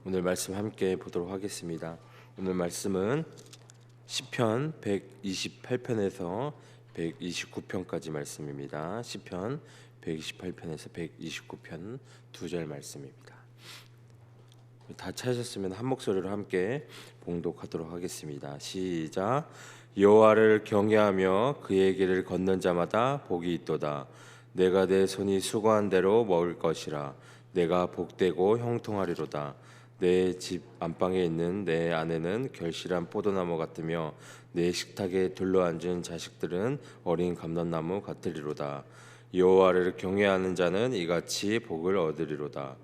오늘 말씀 함께 보도록 하겠습니다. 오늘 말씀은 시편 128편에서 129편까지 말씀입니다. 시편 128편에서 129편 2절 말씀입니다. 다 찾으셨으면 한 목소리로 함께 봉독하도록 하겠습니다. 시작. 여호와를 경외하며 그의 길을 걷는 자마다 복이 있도다. 내가 내 손이 수고한 대로 먹을 것이라. 내가 복되고 형통하리로다. 내 집 안방에 있는 내 아내는 결실한 포도나무 같으며 내 식탁에 둘러앉은 자식들은 어린 감람나무 같으리로다. 여호와를 경외하는 자는 이같이 복을 얻으리로다.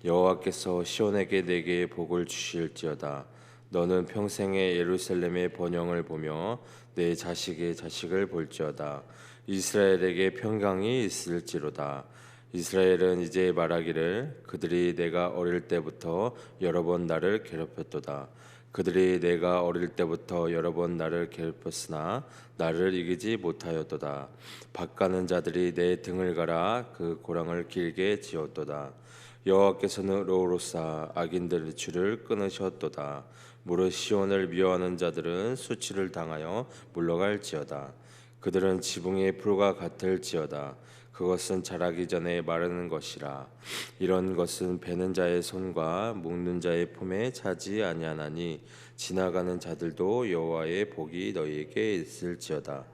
여호와께서 시온에게 내게 복을 주실지어다. 너는 평생에 예루살렘의 번영을 보며 내 자식의 자식을 볼지어다. 이스라엘에게 평강이 있을지로다. 이스라엘은 이제 말하기를 그들이 내가 어릴 때부터 여러 번 나를 괴롭혔도다. 그들이 내가 어릴 때부터 여러 번 나를 괴롭혔으나 나를 이기지 못하였도다. 밭가는 자들이 내 등을 갈아 그 고랑을 길게 지었도다. 여호와께서는 로로사 악인들의 줄을 끊으셨도다. 무릇 시온을 미워하는 자들은 수치를 당하여 물러갈지어다. 그들은 지붕의 풀과 같을지어다. 그것은 자라기 전에 마르는 것이라. 이런 것은 베는 자의 손과 묶는 자의 품에 차지 아니하나니 지나가는 자들도 여호와의 복이 너희에게 있을지어다.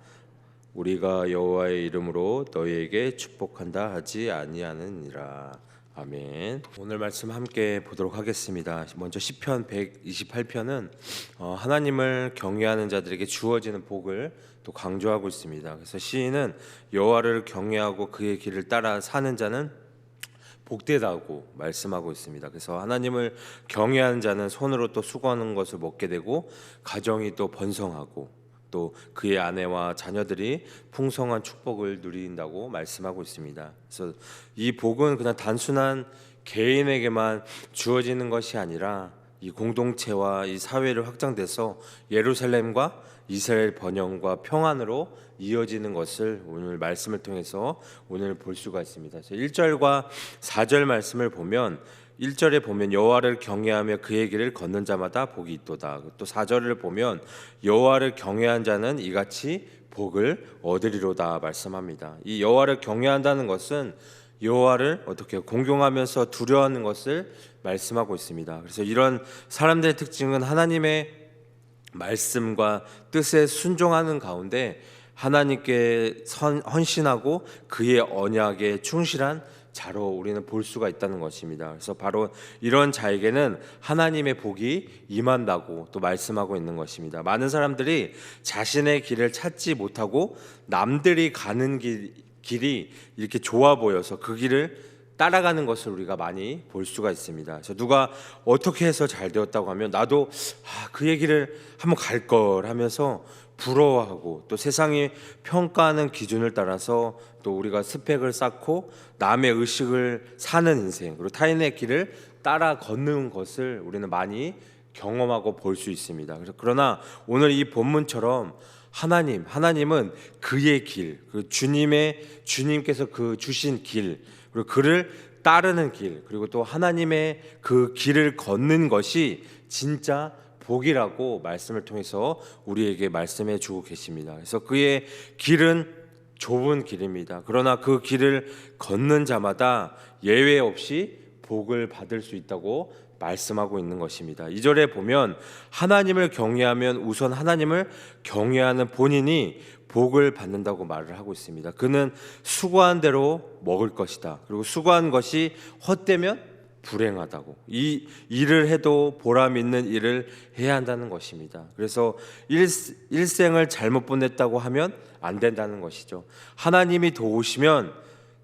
우리가 여호와의 이름으로 너희에게 축복한다 하지 아니하느니라. 아멘. 오늘 말씀 함께 보도록 하겠습니다. 먼저 시편 128편은 하나님을 경외하는 자들에게 주어지는 복을 또 강조하고 있습니다. 그래서 시인은 여호와를 경외하고 그의 길을 따라 사는 자는 복되다고 말씀하고 있습니다. 그래서 하나님을 경외하는 자는 손으로 또 수고하는 것을 먹게 되고 가정이 또 번성하고 또 그의 아내와 자녀들이 풍성한 축복을 누린다고 말씀하고 있습니다. 그래서 이 복은 그냥 단순한 개인에게만 주어지는 것이 아니라 이 공동체와 이 사회를 확장돼서 예루살렘과 이스라엘 번영과 평안으로 이어지는 것을 오늘 말씀을 통해서 오늘 볼 수가 있습니다. 1절과 4절 말씀을 보면 1절에 보면 여호와를 경외하며 그의 길을 걷는 자마다 복이 있도다. 또 4절을 보면 여호와를 경외한 자는 이같이 복을 얻으리로다 말씀합니다. 이 여호와를 경외한다는 것은 여호와를 어떻게 공경하면서 두려워하는 것을 말씀하고 있습니다. 그래서 이런 사람들의 특징은 하나님의 말씀과 뜻에 순종하는 가운데 하나님께 헌신하고 그의 언약에 충실한 자로 우리는 볼 수가 있다는 것입니다. 그래서 바로 이런 자에게는 하나님의 복이 임한다고 또 말씀하고 있는 것입니다. 많은 사람들이 자신의 길을 찾지 못하고 남들이 가는 길이 이렇게 좋아 보여서 그 길을 따라가는 것을 우리가 많이 볼 수가 있습니다. 그래서 누가 어떻게 해서 잘 되었다고 하면 나도 그 얘기를 한번 갈 걸 하면서 부러워하고 또 세상이 평가하는 기준을 따라서 또 우리가 스펙을 쌓고 남의 의식을 사는 인생 그리고 타인의 길을 따라 걷는 것을 우리는 많이 경험하고 볼 수 있습니다. 그러나 오늘 이 본문처럼 하나님은 그의 길, 주님께서 그 주신 길, 그리고 그를 따르는 길, 그리고 또 하나님의 그 길을 걷는 것이 진짜 복이라고 말씀을 통해서 우리에게 말씀해 주고 계십니다. 그래서 그의 길은 좁은 길입니다. 그러나 그 길을 걷는 자마다 예외 없이 복을 받을 수 있다고 말씀하고 있는 것입니다. 2절에 보면 하나님을 경외하면 우선 하나님을 경외하는 본인이 복을 받는다고 말을 하고 있습니다. 그는 수고한 대로 먹을 것이다. 그리고 수고한 것이 헛되면 불행하다고. 이 일을 해도 보람 있는 일을 해야 한다는 것입니다. 그래서 일생을 잘못 보냈다고 하면 안 된다는 것이죠. 하나님이 도우시면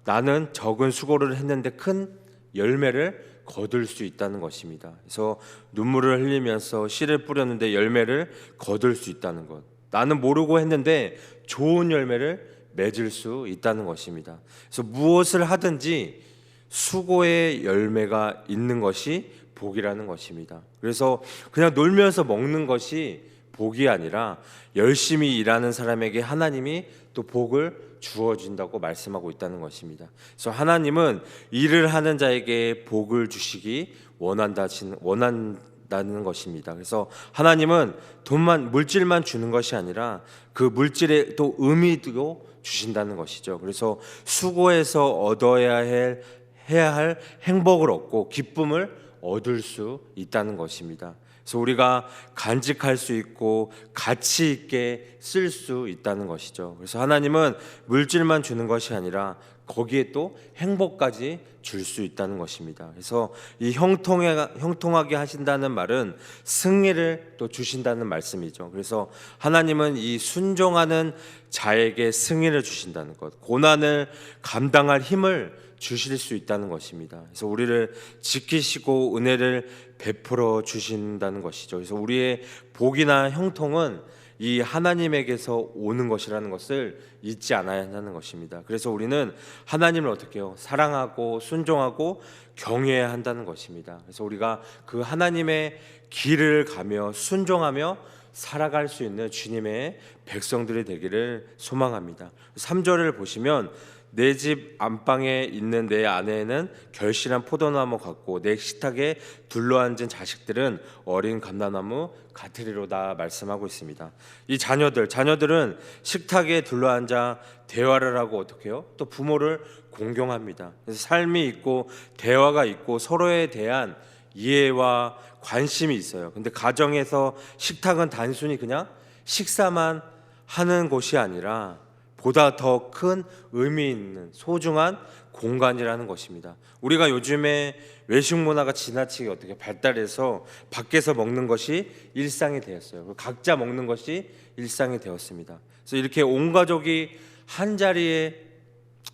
나는 적은 수고를 했는데 큰 열매를 거둘 수 있다는 것입니다. 그래서 눈물을 흘리면서 씨를 뿌렸는데 열매를 거둘 수 있다는 것. 나는 모르고 했는데 좋은 열매를 맺을 수 있다는 것입니다. 그래서 무엇을 하든지 수고의 열매가 있는 것이 복이라는 것입니다. 그래서 그냥 놀면서 먹는 것이 복이 아니라 열심히 일하는 사람에게 하나님이 또 복을 주어진다고 말씀하고 있다는 것입니다. 그래서 하나님은 일을 하는 자에게 복을 주시기 원한다는 것입니다. 그래서 하나님은 돈만 물질만 주는 것이 아니라 그 물질에 또 의미도 주신다는 것이죠. 그래서 수고해서 해야 할 행복을 얻고 기쁨을 얻을 수 있다는 것입니다. 그래서 우리가 간직할 수 있고 가치 있게 쓸 수 있다는 것이죠. 그래서 하나님은 물질만 주는 것이 아니라 거기에 또 행복까지 줄 수 있다는 것입니다. 그래서 이 형통하게 하신다는 말은 승리를 또 주신다는 말씀이죠. 그래서 하나님은 이 순종하는 자에게 승리를 주신다는 것, 고난을 감당할 힘을 주실 수 있다는 것입니다. 그래서 우리를 지키시고 은혜를 베풀어 주신다는 것이죠. 그래서 우리의 복이나 형통은 이 하나님에게서 오는 것이라는 것을 잊지 않아야 한다는 것입니다. 그래서 우리는 하나님을 어떻게 해요? 사랑하고 순종하고 경외해야 한다는 것입니다. 그래서 우리가 그 하나님의 길을 가며 순종하며 살아갈 수 있는 주님의 백성들이 되기를 소망합니다. 3절을 보시면 내 집 안방에 있는 내 아내는 결실한 포도나무 같고 내 식탁에 둘러앉은 자식들은 어린 감람나무 같으리로다 말씀하고 있습니다. 이 자녀들은 식탁에 둘러앉아 대화를 하고 어떻게 해요? 또 부모를 공경합니다. 그래서 삶이 있고 대화가 있고 서로에 대한 이해와 관심이 있어요. 근데 가정에서 식탁은 단순히 그냥 식사만 하는 곳이 아니라 보다 더 큰 의미 있는 소중한 공간이라는 것입니다. 우리가 요즘에 외식 문화가 지나치게 어떻게 발달해서 밖에서 먹는 것이 일상이 되었어요. 각자 먹는 것이 일상이 되었습니다. 그래서 이렇게 온 가족이 한 자리에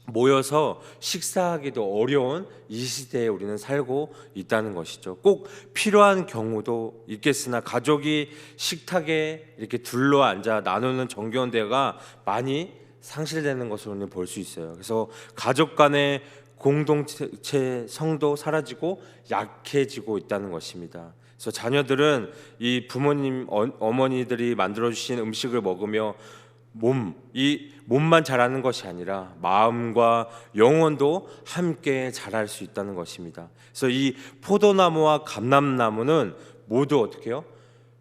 모여서 식사하기도 어려운 이 시대에 우리는 살고 있다는 것이죠. 꼭 필요한 경우도 있겠으나 가족이 식탁에 이렇게 둘러앉아 나누는 정겨운 대화가 많이 상실되는 것을 우리는 볼 수 있어요. 그래서 가족 간의 공동체 성도 사라지고 약해지고 있다는 것입니다. 그래서 자녀들은 이 부모님 어머니들이 만들어 주신 음식을 먹으며 몸만 자라는 것이 아니라 마음과 영혼도 함께 자랄 수 있다는 것입니다. 그래서 이 포도나무와 감람나무는 모두 어떻게 해요?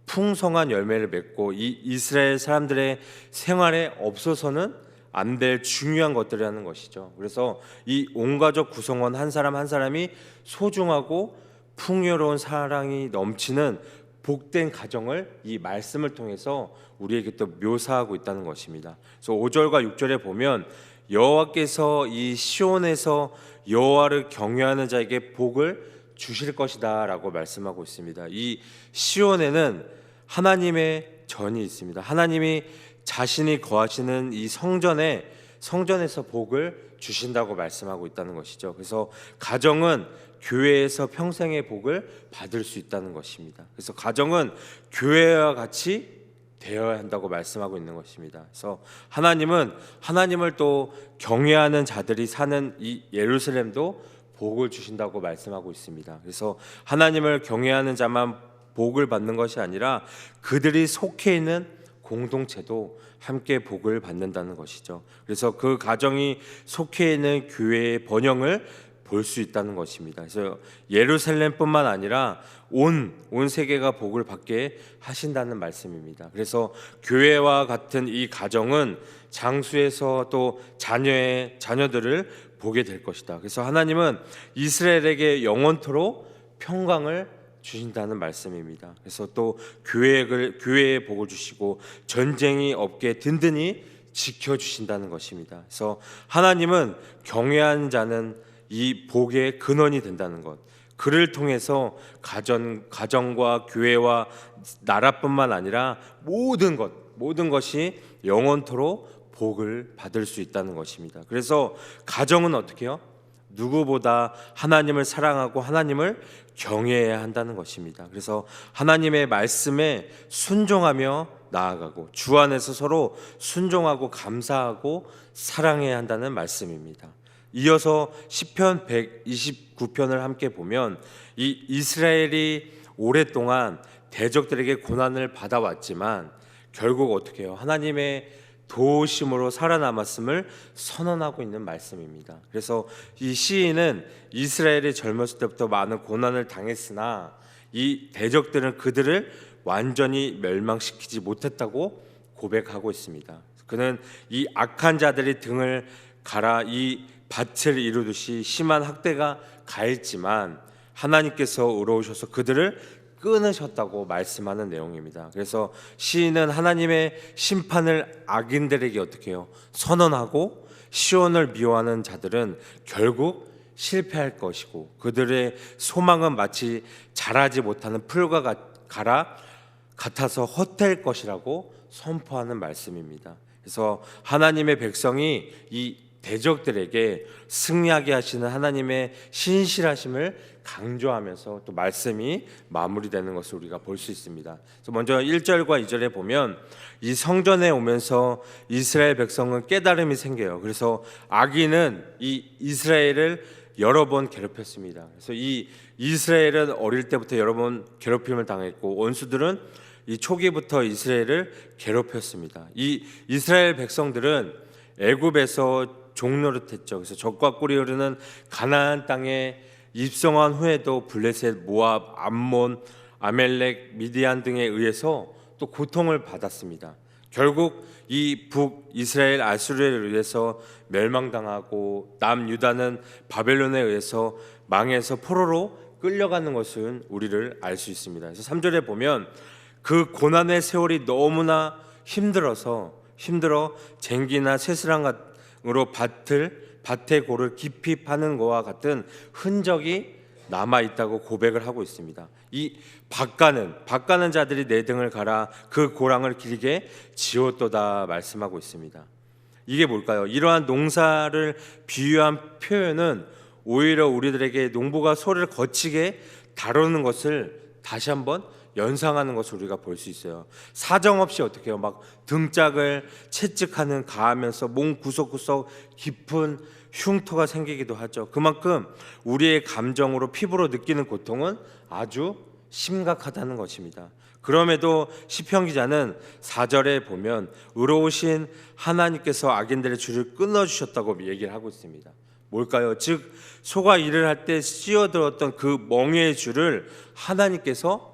풍성한 열매를 맺고 이 이스라엘 사람들의 생활에 없어서는 안 될 중요한 것들이라는 것이죠. 그래서 이 온가족 구성원 한 사람 한 사람이 소중하고 풍요로운 사랑이 넘치는 복된 가정을 이 말씀을 통해서 우리에게 또 묘사하고 있다는 것입니다. 그래서 5절과 6절에 보면 여호와께서 이 시온에서 여호와를 경외하는 자에게 복을 주실 것이다라고 말씀하고 있습니다. 이 시온에는 하나님의 전이 있습니다. 하나님이 자신이 거하시는 이 성전에서 복을 주신다고 말씀하고 있다는 것이죠. 그래서 가정은 교회에서 평생의 복을 받을 수 있다는 것입니다. 그래서 가정은 교회와 같이 되어야 한다고 말씀하고 있는 것입니다. 그래서 하나님을 또 경외하는 자들이 사는 이 예루살렘도 복을 주신다고 말씀하고 있습니다. 그래서 하나님을 경외하는 자만 복을 받는 것이 아니라 그들이 속해 있는 공동체도 함께 복을 받는다는 것이죠. 그래서 그 가정이 속해 있는 교회의 번영을 볼 수 있다는 것입니다. 그래서 예루살렘뿐만 아니라 온 세계가 복을 받게 하신다는 말씀입니다. 그래서 교회와 같은 이 가정은 장수에서 또 자녀들을 보게 될 것이다. 그래서 하나님은 이스라엘에게 영원토록 평강을 주신다는 말씀입니다. 그래서 또 교회에 복을 주시고 전쟁이 없게 든든히 지켜주신다는 것입니다. 그래서 하나님은 경외하는 자는 이 복의 근원이 된다는 것, 그를 통해서 가정과 교회와 나라뿐만 아니라 모든 것이 영원토록 복을 받을 수 있다는 것입니다. 그래서 가정은 어떻게 해요? 누구보다 하나님을 사랑하고 하나님을 경외해야 한다는 것입니다. 그래서 하나님의 말씀에 순종하며 나아가고 주 안에서 서로 순종하고 감사하고 사랑해야 한다는 말씀입니다. 이어서 시편 129편을 함께 보면 이 이스라엘이 오랫동안 대적들에게 고난을 받아왔지만 결국 어떻게 해요? 하나님의 도우심으로 살아남았음을 선언하고 있는 말씀입니다. 그래서 이 시인은 이스라엘이 젊었을 때부터 많은 고난을 당했으나 이 대적들은 그들을 완전히 멸망시키지 못했다고 고백하고 있습니다. 그는 이 악한 자들이 등을 갈아 이 밭을 이루듯이 심한 학대가 가했지만 하나님께서 의로우셔서 그들을 끊으셨다고 말씀하는 내용입니다. 그래서 시인은 하나님의 심판을 악인들에게 어떻게 해요? 선언하고 시온을 미워하는 자들은 결국 실패할 것이고 그들의 소망은 마치 자라지 못하는 풀과 같아서 헛될 것이라고 선포하는 말씀입니다. 그래서 하나님의 백성이 이 대적들에게 승리하게 하시는 하나님의 신실하심을 강조하면서 또 말씀이 마무리되는 것을 우리가 볼 수 있습니다. 그래서 먼저 1절과 2절에 보면 이 성전에 오면서 이스라엘 백성은 깨달음이 생겨요. 그래서 악인은 이 이스라엘을 여러 번 괴롭혔습니다. 그래서 이 이스라엘은 어릴 때부터 여러 번 괴롭힘을 당했고 원수들은 이 초기부터 이스라엘을 괴롭혔습니다. 이 이스라엘 백성들은 애굽에서 종노릇했죠. 그래서 적과 꿀이 흐르는 가나안 땅에 입성한 후에도 블레셋, 모압, 암몬, 아멜렉, 미디안 등에 의해서 또 고통을 받았습니다. 결국 이 북이스라엘 아수르에 의해서 멸망당하고 남유다는 바벨론에 의해서 망해서 포로로 끌려가는 것은 우리를 알 수 있습니다. 그래서 3절에 보면 그 고난의 세월이 너무나 힘들어 쟁기나 쇠스랑으로 밭의 골을 깊이 파는 것과 같은 흔적이 남아 있다고 고백을 하고 있습니다. 이 밭가는 자들이 내 등을 갈아 그 고랑을 길게 지었도다 말씀하고 있습니다. 이게 뭘까요? 이러한 농사를 비유한 표현은 오히려 우리들에게 농부가 소를 거치게 다루는 것을 다시 한번 연상하는 것을 우리가 볼 수 있어요. 사정없이 어떻게 해요? 막 등짝을 채찍하는 가하면서 몸 구석구석 깊은 흉터가 생기기도 하죠. 그만큼 우리의 감정으로 피부로 느끼는 고통은 아주 심각하다는 것입니다. 그럼에도 시편 기자는 4절에 보면 의로우신 하나님께서 악인들의 줄을 끊어주셨다고 얘기를 하고 있습니다. 뭘까요? 즉 소가 일을 할 때 씌어들었던 그 멍에의 줄을 하나님께서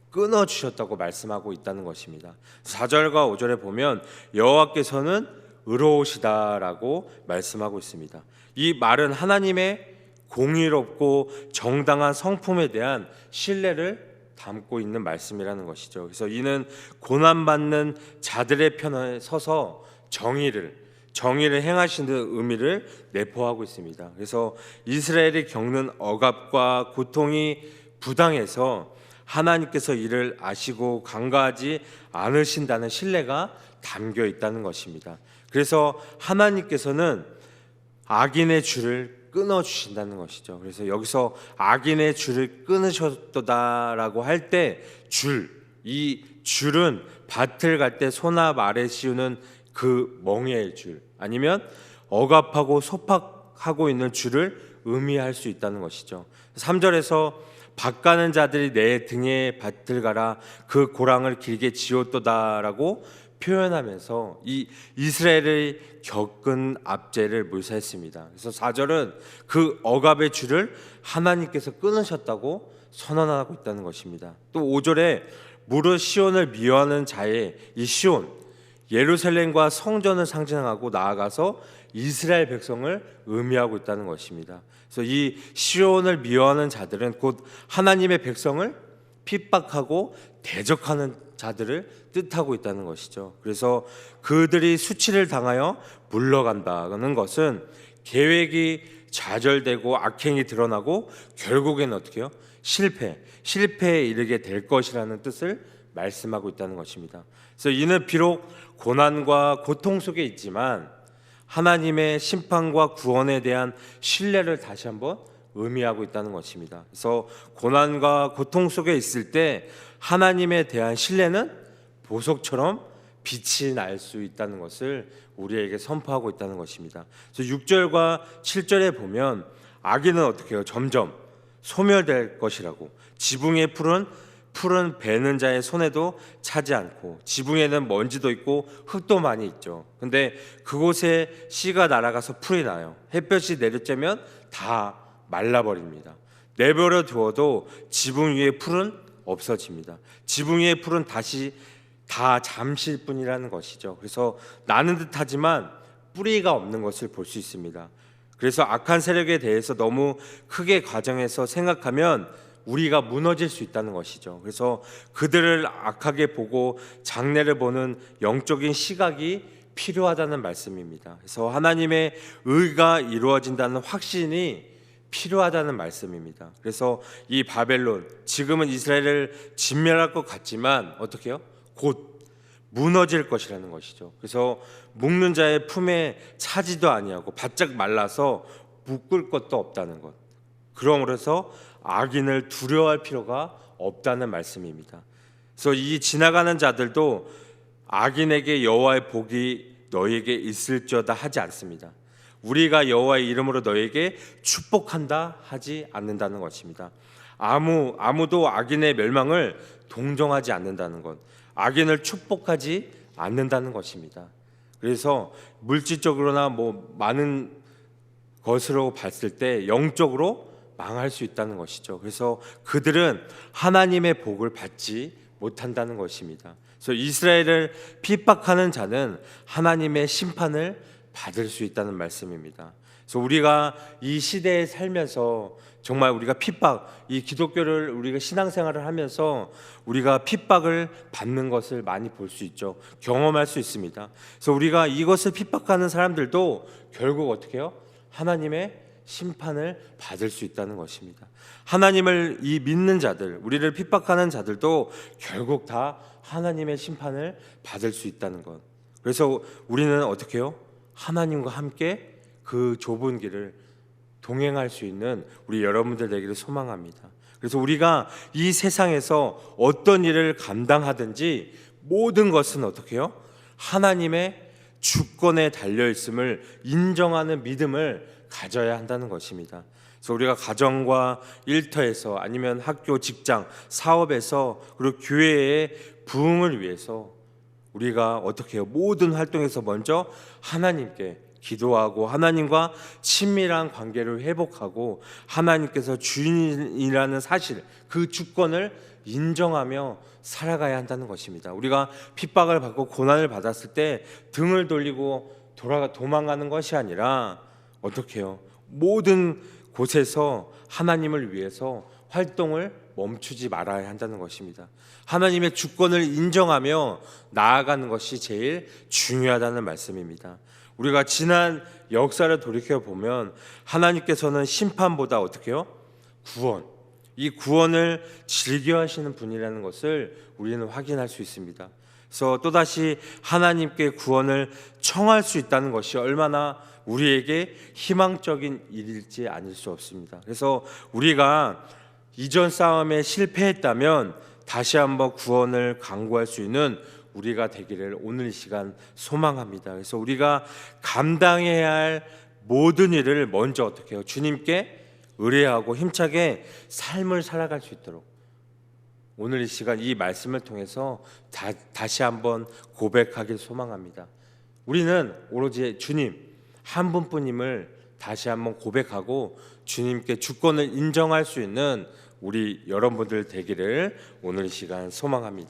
끊어주셨다고 말씀하고 있다는 것입니다. 4절과 5절에 보면 여호와께서는 의로우시다라고 말씀하고 있습니다. 이 말은 하나님의 공의롭고 정당한 성품에 대한 신뢰를 담고 있는 말씀이라는 것이죠. 그래서 이는 고난받는 자들의 편에 서서 정의를 행하시는 의미를 내포하고 있습니다. 그래서 이스라엘이 겪는 억압과 고통이 부당해서 하나님께서 이를 아시고 간과하지 않으신다는 신뢰가 담겨 있다는 것입니다. 그래서 하나님께서는 악인의 줄을 끊어주신다는 것이죠. 그래서 여기서 악인의 줄을 끊으셨다라고 할 때 이 줄은 밭을 갈 때 소나 말에 씌우는 그 멍에의 줄 아니면 억압하고 소박하고 있는 줄을 의미할 수 있다는 것이죠. 3절에서 밭가는 자들이 내 등에 밭을 갈아 그 고랑을 길게 지었도다라고 표현하면서 이 이스라엘의 겪은 압제를 묘사했습니다. 그래서 4절은 그 억압의 줄을 하나님께서 끊으셨다고 선언하고 있다는 것입니다. 또 5절에 무릇 시온을 미워하는 자의 이 시온, 예루살렘과 성전을 상징하고 나아가서 이스라엘 백성을 의미하고 있다는 것입니다. 그래서 이 시온을 미워하는 자들은 곧 하나님의 백성을 핍박하고 대적하는 자들을 뜻하고 있다는 것이죠. 그래서 그들이 수치를 당하여 물러간다는 것은 계획이 좌절되고 악행이 드러나고 결국에는 어떻게 해요? 실패에 이르게 될 것이라는 뜻을 말씀하고 있다는 것입니다. 그래서 이는 비록 고난과 고통 속에 있지만 하나님의 심판과 구원에 대한 신뢰를 다시 한번 의미하고 있다는 것입니다. 그래서 고난과 고통 속에 있을 때 하나님에 대한 신뢰는 보석처럼 빛이 날 수 있다는 것을 우리에게 선포하고 있다는 것입니다. 그래서 6절과 7절에 보면 악인은 어떻게 해요? 점점 소멸될 것이라고, 지붕의 풀은 풀은 베는 자의 손에도 차지 않고 지붕에는 먼지도 있고 흙도 많이 있죠. 근데 그곳에 씨가 날아가서 풀이 나요. 햇볕이 내리쬐면 다 말라버립니다. 내버려 두어도 지붕 위의 풀은 없어집니다. 지붕 위의 풀은 다시 다 잠실 뿐이라는 것이죠. 그래서 나는 듯하지만 뿌리가 없는 것을 볼 수 있습니다. 그래서 악한 세력에 대해서 너무 크게 과정해서 생각하면 우리가 무너질 수 있다는 것이죠. 그래서 그들을 악하게 보고 장래를 보는 영적인 시각이 필요하다는 말씀입니다. 그래서 하나님의 의가 이루어진다는 확신이 필요하다는 말씀입니다. 그래서 이 바벨론, 지금은 이스라엘을 진멸할 것 같지만 어떻게 해요? 곧 무너질 것이라는 것이죠. 그래서 묶는 자의 품에 차지도 아니하고 바짝 말라서 묶을 것도 없다는 것. 그러므로서 악인을 두려워할 필요가 없다는 말씀입니다. 그래서 이 지나가는 자들도 악인에게 여호와의 복이 너에게 있을지어다 하지 않습니다. 우리가 여호와의 이름으로 너에게 축복한다 하지 않는다는 것입니다. 아무도 악인의 멸망을 동정하지 않는다는 것, 악인을 축복하지 않는다는 것입니다. 그래서 물질적으로나 많은 것으로 봤을 때 영적으로 망할 수 있다는 것이죠. 그래서 그들은 하나님의 복을 받지 못한다는 것입니다. 그래서 이스라엘을 핍박하는 자는 하나님의 심판을 받을 수 있다는 말씀입니다. 그래서 우리가 이 시대에 살면서 정말 우리가 이 기독교를 우리가 신앙생활을 하면서 우리가 핍박을 받는 것을 많이 볼 수 있죠. 경험할 수 있습니다. 그래서 우리가 이것을 핍박하는 사람들도 결국 어떻게 해요? 하나님의 심판을 받을 수 있다는 것입니다. 하나님을 믿는 자들, 우리를 핍박하는 자들도 결국 다 하나님의 심판을 받을 수 있다는 것. 그래서 우리는 어떻게 해요? 하나님과 함께 그 좁은 길을 동행할 수 있는 우리 여러분들 되기를 소망합니다. 그래서 우리가 이 세상에서 어떤 일을 감당하든지 모든 것은 어떻게 해요? 하나님의 주권에 달려 있음을 인정하는 믿음을 가져야 한다는 것입니다. 그래서 우리가 가정과 일터에서 아니면 학교, 직장, 사업에서 그리고 교회의 부흥을 위해서 우리가 어떻게 해요? 모든 활동에서 먼저 하나님께 기도하고 하나님과 친밀한 관계를 회복하고 하나님께서 주인이라는 사실, 그 주권을 인정하며 살아가야 한다는 것입니다. 우리가 핍박을 받고 고난을 받았을 때 등을 돌리고 도망가는 것이 아니라 어떻게 해요? 모든 곳에서 하나님을 위해서 활동을 멈추지 말아야 한다는 것입니다. 하나님의 주권을 인정하며 나아가는 것이 제일 중요하다는 말씀입니다. 우리가 지난 역사를 돌이켜 보면 하나님께서는 심판보다 어떻게 해요? 구원, 이 구원을 즐겨 하시는 분이라는 것을 우리는 확인할 수 있습니다. 그래서 또다시 하나님께 구원을 청할 수 있다는 것이 얼마나 우리에게 희망적인 일일지 아닐 수 없습니다. 그래서 우리가 이전 싸움에 실패했다면 다시 한번 구원을 강구할 수 있는 우리가 되기를 오늘 이 시간 소망합니다. 그래서 우리가 감당해야 할 모든 일을 먼저 어떻게 해요? 주님께 의뢰하고 힘차게 삶을 살아갈 수 있도록 오늘 이 시간 이 말씀을 통해서 다시 한번 고백하길 소망합니다. 우리는 오로지 주님 한 분뿐임을 다시 한번 고백하고 주님께 주권을 인정할 수 있는 우리 여러분들 되기를 오늘 이 시간 소망합니다.